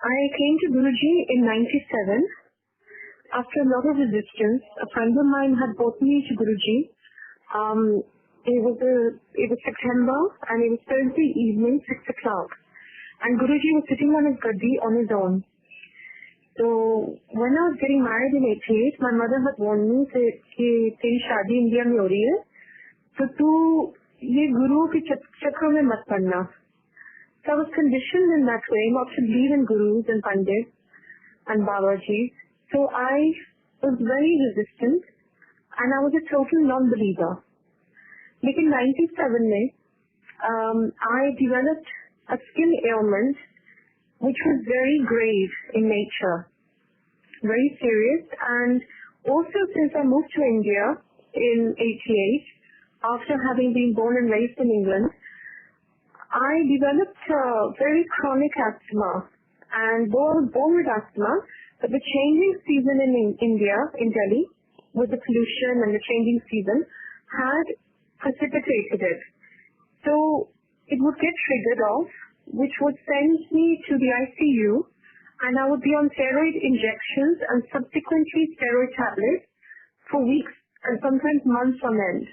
I came to Guruji in 97. After a lot of resistance, a friend of mine had brought me to Guruji. It was September and it was Thursday evening, 6 o'clock. And Guruji was sitting on his gaddi on his own. So when I was getting married in 88, my mother had warned me that तेरी शादी India में हो रही है, तो तू ये गुरु के चक्कर में मत पड़ना. So I was conditioned in that way not to believe in gurus and pandits and Babaji. So I was very resistant and I was a total non-believer. But in 97 में, I developed a skin ailment which was very grave in nature, very serious. And also since I moved to India in 88, after having been born and raised in England, I developed very chronic asthma. And though I was born with asthma, but the changing season in India, in Delhi, with the pollution and the changing season, had precipitated it. So it would get triggered off, which would send me to the ICU, and I would be on steroid injections and subsequently steroid tablets for weeks and sometimes months on end.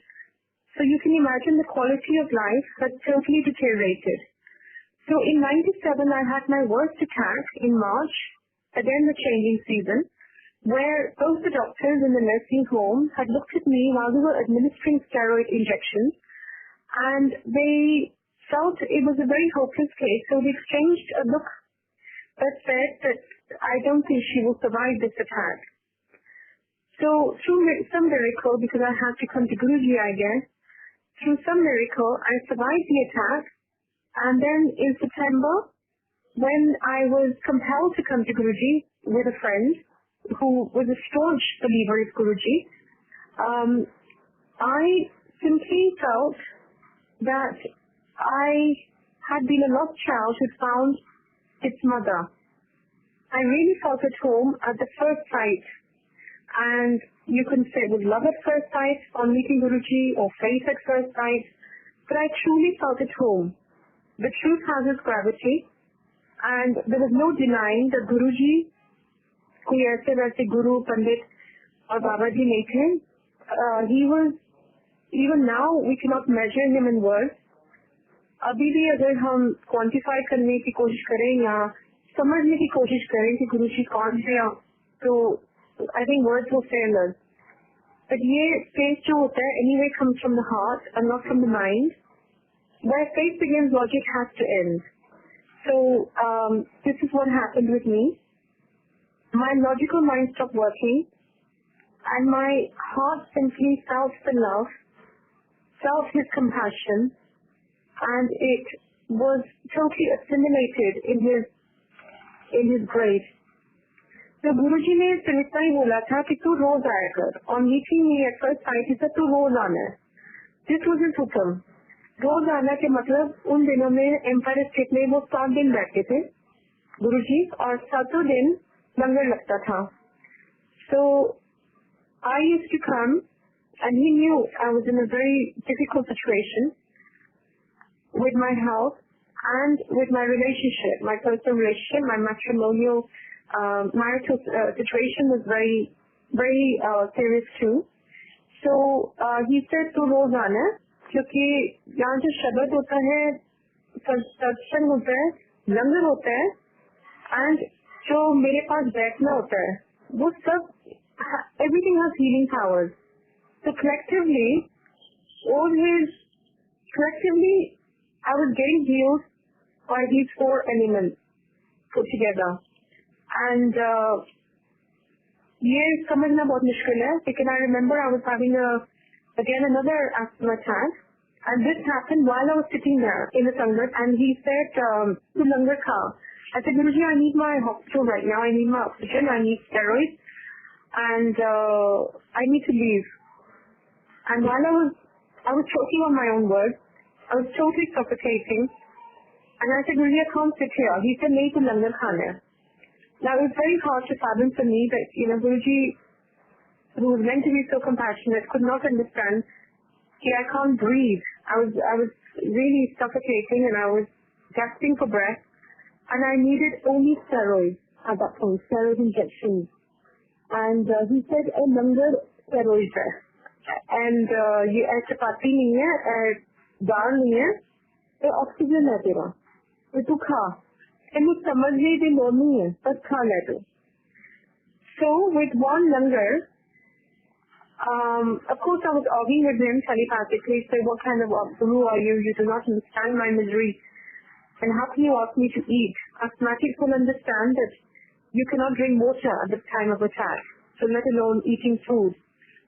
So you can imagine the quality of life had totally deteriorated. So in 97, I had my worst attack in March, again the changing season, where both the doctors in the nursing home had looked at me while they were administering steroid injections, and they felt it was a very hopeless case. So they exchanged a look that said that I don't think she will survive this attack. So through some miracle, because I had to come to Guruji, I guess, through some miracle, I survived the attack. And then in September, when I was compelled to come to Guruji with a friend who was a staunch believer of Guruji, I simply felt that I had been a lost child who found its mother. I really felt at home at the first sight. And you can say it was love at first sight on meeting Guruji or faith at first sight, but I truly felt at home. The truth has its gravity, and there was no denying that Guruji, कोई ऐसे वैसे Guru, Pandit or Babaji नहीं थे. He was, even now we cannot measure him in words. अभी भी अगर हम quantify करने की कोशिश करें या समझने की कोशिश करें कि गुरुजी कौन थे, तो I think words will fail us. But ये faith जो होता है anyway comes from the heart and not from the mind. Where faith begins, logic has to end. So this is what happened with me. My logical mind stopped working, and my heart simply felt the love, felt his compassion, and it was totally assimilated in his grace. So Guruji ने सिर्फ इतना ही बोला था कि तू रोज आया कर. On meeting me at first sight, he said तू रोज आना है. This was his हुक्म. रोज आना के मतलब उन दिनों में एम्पायर स्टेट में वो 7 दिन बैठते थे गुरुजी, और 7 दिन लंगर लगता था. So I used to come, and he knew I was in a very difficult situation with my health and with my relationship, my personal relationship, my matrimonial marital situation was very, very serious too. So he said to रोज आना, क्योंकि यहाँ जो शब्द होता है, सत्संग होता है, लंगर होता है, and जो मेरे पास बैठना होता है, वो सब everything has healing powers. So collectively I was getting healed by these 4 elements put together. And ये समझना बहुत मुश्किल है, because I remember I was having another asthma attack, and this happened while I was sitting there in the sangat, and he said, "Tu langar kha." I said, "Guruji, I need my hospital right now. I need my oxygen. I need steroids, and I need to leave." And while I was choking on my own words, I was totally suffocating, and I said, "Guruji, I can't sit here." He said, "Nahi, tu langar khana hai." Now it was very hard to fathom for me that, Guruji, who was meant to be so compassionate, could not understand that I can't breathe. I was really suffocating, and I was gasping for breath. and I needed only steroids at that point, steroid injections. And he said, langar steroid hai. And ye chapati nahi hai, dal nahi hai, ye oxygen hai tera. Ye tu kha. And you samajh nahi the nahi hai, but kha le tu. So with one langar, of course I was arguing with him telepathically, say, what kind of guru are you? You do not understand my misery. And how can you ask me to eat? Asthmatics will understand that you cannot drink water at the time of attack, so let alone eating food.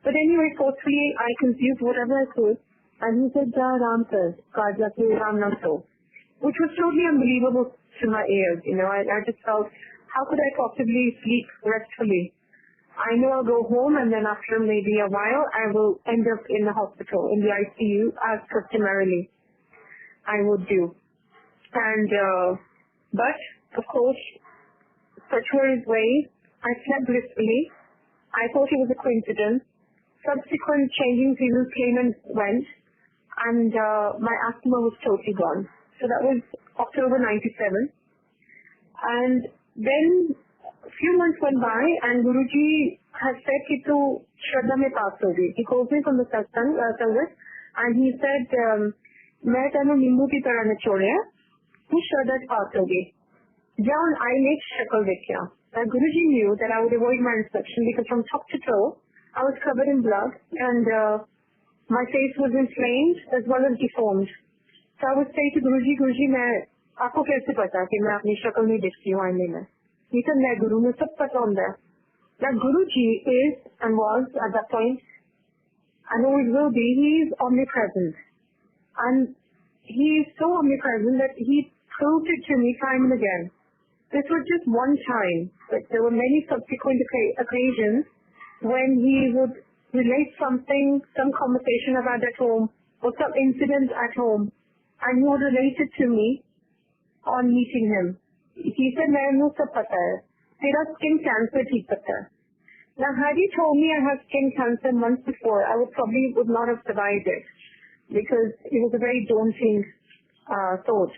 But anyway, forcefully I consumed whatever I could, and he said, Ja Ram sir, Kaja ke Ram na so, which was totally unbelievable to my ears. I just felt, how could I possibly sleep restfully? I know I'll go home, and then after maybe a while, I will end up in the hospital, in the ICU, as customarily I would do. And, but, of course, such were his ways. I slept blissfully. I thought it was a coincidence. Subsequent changing seasons came and went, and my asthma was totally gone. So that was October 97. And then a few months went by, and Guruji has said कि तू श्रद्धा में पास होगी. He calls me from the satsang service, and he said, मैं तेनों नींबू की तरह निचोड़िया, तू श्रद्धा पास होगी. Down I made shakal देखिया. Guruji knew that I would avoid my inspection because from top to toe I was covered in blood, and my face was inflamed as well as deformed. So I would say to Guruji, Guruji, मैं आपको कैसे पता कि मैं अपनी शक्ल नहीं दिखती हूँ आईने में? He said, मैं गुरु में सब पता होता है. Now Guruji is and was at that point, and always will be, he is omnipresent. And he is so omnipresent that he proved it to me time and again. This was just one time, but there were many subsequent occasions when he would relate something, some conversation I've had at home, or some incident at home, and he would relate it to me on meeting him. He said, "Mainu sab pata hai. Tera skin cancer theek pata hai." Now, had he told me I have skin cancer months before, I would not have survived it, because it was a very daunting thought.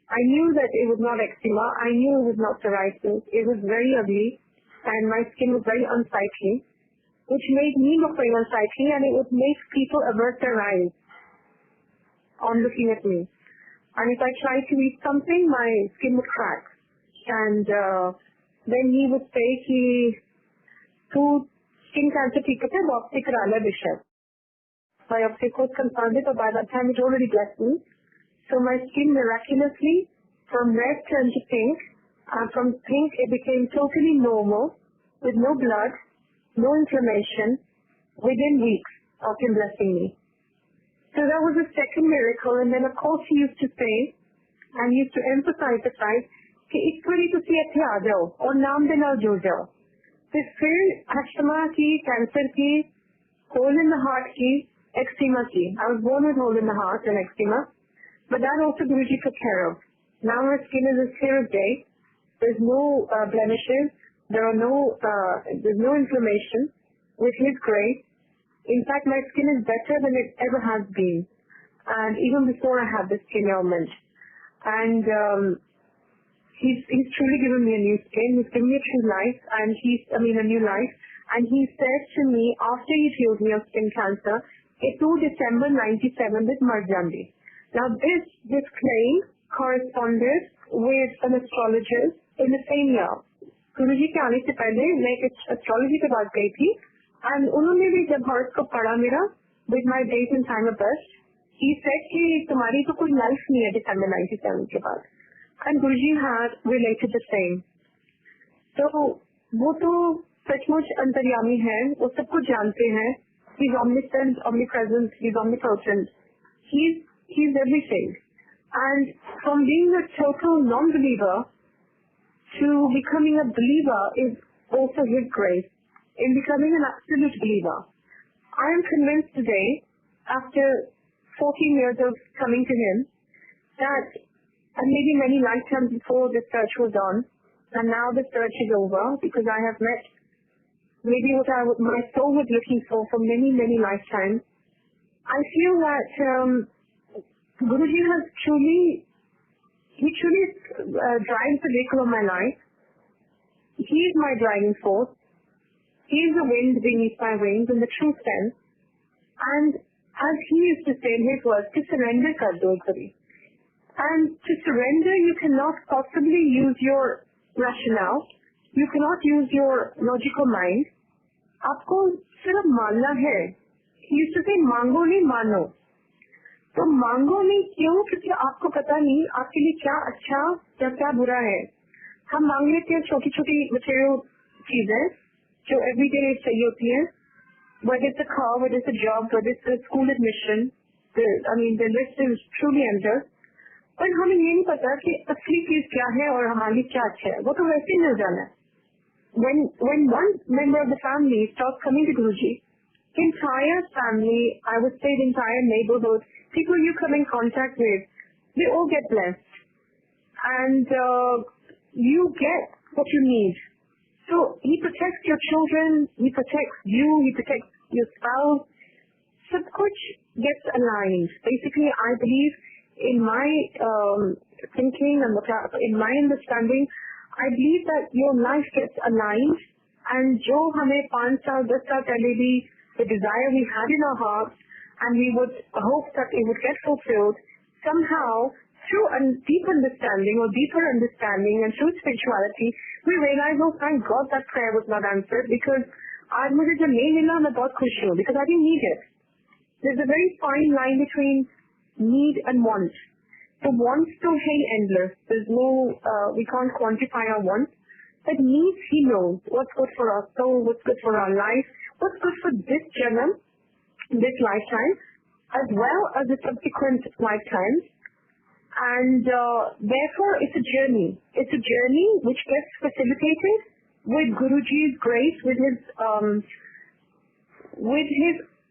I knew that it was not eczema. I knew it was not psoriasis. It was very ugly, and my skin was very unsightly, which made me look very unsightly, and it would make people avert their eyes on looking at me. And if I tried to eat something, my skin would crack. And then he would say, "Tu skin cancer theek hai, biopsy kara le bishar." Biopsy was confirmed, but by that time it already blessed me. So my skin miraculously, from red turned to pink, and from pink it became totally normal, with no blood, no inflammation, within weeks of him blessing me. So that was the second miracle. And then of course he used to say, and he used to emphasize the fact, कि एक बारी तुसी इत्थे आ जाओ और नाम दे नाल जुड़ जाओ. तो फिर अस्थमा की, कैंसर की, hole in the heart की, eczema की. I was born with hole in the heart and eczema, but that also Guruji took care of. Now my skin is as clear as day. There's no blemishes. There's no inflammation. With his grace, in fact, my skin is better than it ever has been, and even before I had this skin ailment. And he's truly given me a new skin. He's given me a true life, and a new life. And he said to me after he healed me of skin cancer, "It to December 97 with Marjandi." Now this claim corresponded with an astrologist in the same year. Guruji के आने से पहले मैं एक astrology के पास गई थी, and उन्होंने भी जब horoscope पढ़ा मेरा with my date and time of birth, he said कि तुम्हारी तो कोई life नहीं है December 97 के बाद. And Guruji had related the same. So वो तो सचमुच अंतर्यामी है, वो सब कुछ जानते हैं. He's omniscient, omnipresent, he's omnipotent. He's everything. And from being a total non-believer to becoming a believer is also his grace. In becoming an absolute believer, I am convinced today, after 14 years of coming to him, that, and maybe many lifetimes before the search was on, and now the search is over because I have met maybe what my soul was looking for many, many lifetimes. I feel that Guruji has truly He truly drives the vehicle of my life. He is my driving force. He is the wind beneath my wings in the true sense. And as he used to say in his words, to surrender kar do kabhi. And to surrender, you cannot possibly use your rationale. You cannot use your logical mind. आपको सिर्फ मानना है. He used to say, मांगो नहीं मानो. तो मांगो नहीं क्यों? क्योंकि आपको पता नहीं आपके लिए क्या अच्छा या क्या बुरा है. हम मांग लेते हैं छोटी छोटी material चीजें जो everyday चाहिए होती हैं. Whether it's a car, whether it's a job, whether it's a school admission, the list is truly endless. पर हमें ये नहीं पता कि असली चीज क्या है और हमारे लिए क्या अच्छा है. वो तो वैसे ही मिल जाना है. When one member of the family starts coming to Guruji, the entire family, I would say the entire neighborhood, people you come in contact with, they all get blessed. And you get what you need. So he protects your children, he protects you, he protects your spouse. Sab kuch gets aligned. Basically, I believe in my thinking and in my understanding, I believe that your life gets aligned, and jo hame 5 saal, 10 saal pehle bhi, the desire we had in our hearts, and we would hope that it would get fulfilled, somehow through a deep understanding or deeper understanding and through spirituality, we realize, oh thank God that prayer was not answered, because aaj mujhe jo nahi mila, main bahut khush hu, because I didn't need it. There's a very fine line between need and want. The wants to hang endless. There's no, we can't quantify our wants. But needs, he knows what's good for our soul, what's good for our life, what's good for this janam, this lifetime, as well as the subsequent lifetimes. And therefore, it's a journey. It's a journey which gets facilitated with Guruji's grace, with his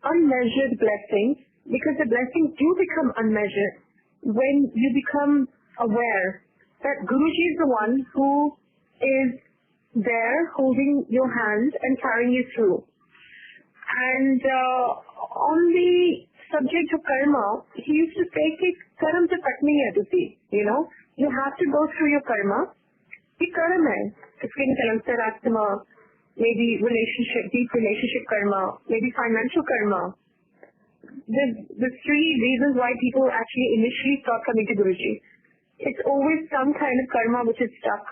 unmeasured blessings, because the blessings do become unmeasured when you become aware that Guruji is the one who is there holding your hand and carrying you through. And on the subject of karma, he used to say, karma se cut nahi hai tusi, you have to go through your karma. Ye karma hai, skin cancer, asthma, maybe deep relationship karma, maybe financial karma. The 3 reasons why people actually initially start coming to Guruji. It's always some kind of karma which is stuck,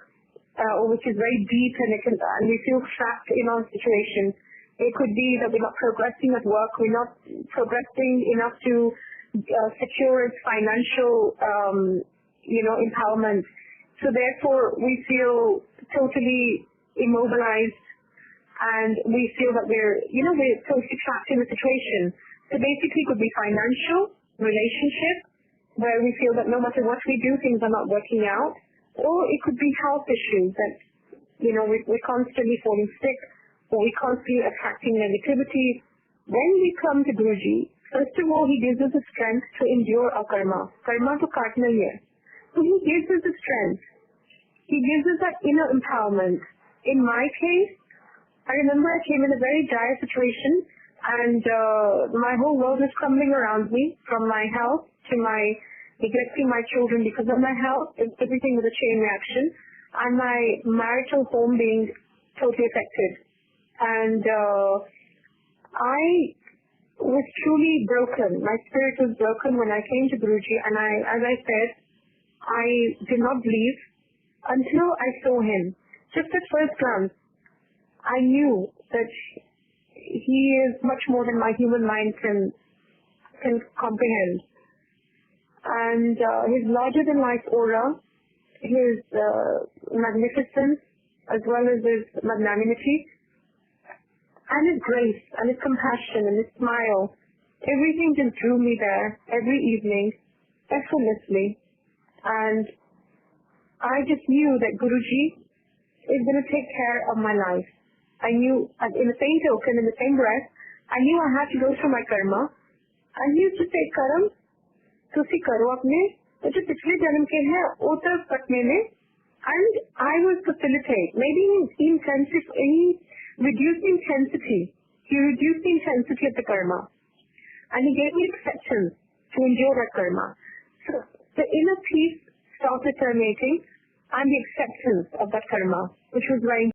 or which is very deep, and we feel trapped in our situation. It could be that we're not progressing at work, we're not progressing enough to secure its financial, empowerment. So therefore, we feel totally immobilized, and we feel that we're totally trapped in the situation. So basically it could be financial, relationship, where we feel that no matter what we do, things are not working out. Or it could be health issues that, we're constantly falling sick, or we're constantly attracting negativity. When we come to Guruji, first of all, he gives us the strength to endure our karma. Karma to kaatna hai. So he gives us the strength. He gives us that inner empowerment. In my case, I remember I came in a very dire situation, and my whole world was crumbling around me, from my health to my neglecting my children because of my health. Everything was a chain reaction, and my marital home being totally affected. And I was truly broken. My spirit was broken when I came to Guruji, and as I said, I did not believe until I saw him. Just at first glance, I knew that he is much more than my human mind can comprehend. And his larger-than-life aura, his magnificence, as well as his magnanimity, and his grace, and his compassion, and his smile, everything just drew me there every evening, effortlessly. And I just knew that Guruji is going to take care of my life. I knew, in the same token, in the same breath, I knew I had to go through my karma. And he used to say, Karam, tusi karo apne, jo pichhle janam ke hai, wo tab katne mein. And I will facilitate. Maybe he reduced the intensity. He reduced the intensity of the karma. And he gave me acceptance to endure that karma. So the inner peace self-determinating, and the acceptance of that karma, which was very